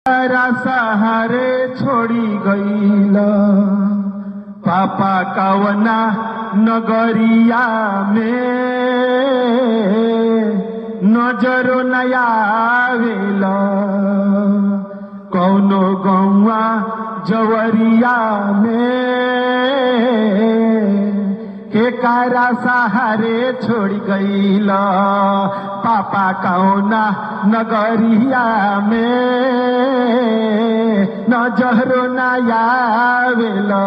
सहारे छोड़ी गईला पापा कवना नगरिया में नजरो नया आवेला कौनो गौवा जवरिया में के कारा सहारे छोड़ गईला पापा कौना नगरिया में नजरो नया आवेला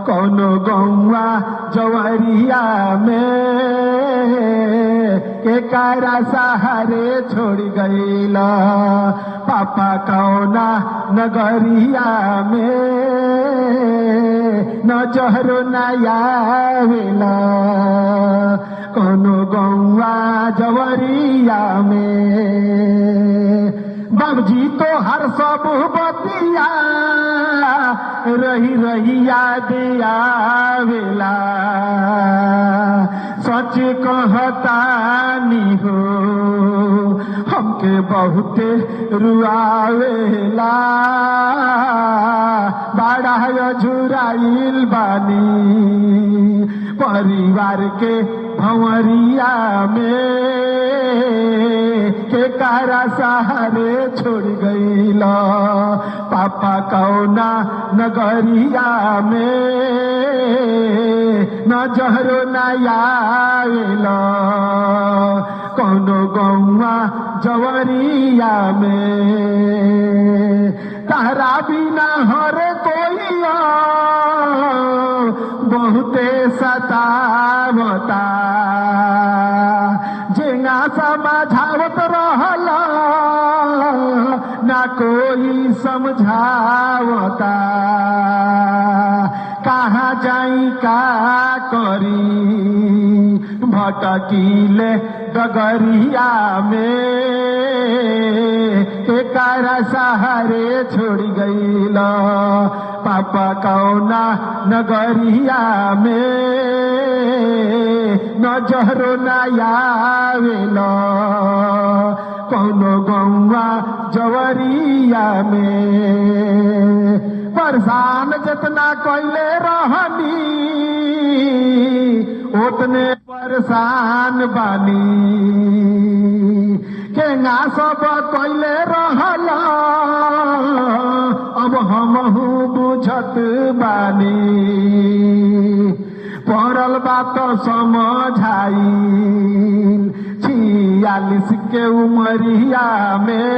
कौनो गौवा जवरिया में के कारा सहारे छोड़ गईला पापा कौना नगरिया में नजरो नया आवेला कौनो गौवा जवरिया में बाबूजी तो हर सब बतिया रही रही याद आवेला सच कहतानी हो हमके बहुते रुआवेला बड़ा झुराइल बानी परिवार के भंवरिया में के कारा सहारे छोड़ गईला पापा कौना नगरिया में नजरो नया आवेला कौनो गौवा जवरिया में तारा बिना हर कोई बहुते सतावता जेंगा समझावत रहला ना कोई समझावता कहाँ जाई का करी भटकीले डगरिया में एकारा सहारे छोड़ गईला पापा कौना नगरिया में नजरो नया आवेला कौनो गौवा जवरिया में परेशान जितना कोइले रहनी उतने परेशान बानी केंगा सब कोइले रहला अब हमहू बुझत बानी पड़ल बात समझाई 46 के उमरिया में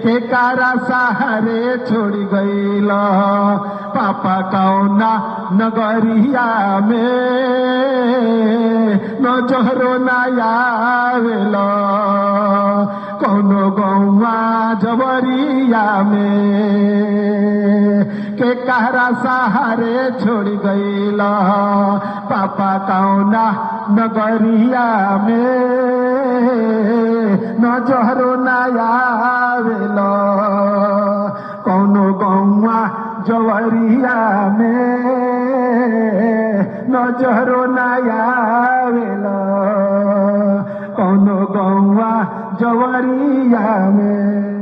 के कारा सहारे छोड़ गईला पापा कौना नगरिया में नजरो नया आवेला कौनो गौवा जवरिया में के कारा सहारे छोड़ गईला पापा कौना नगरिया में नजरो नया आवेला कौनो गौवा जवरिया में नजरो नया आवेला कौनो गौवा जवरिया में।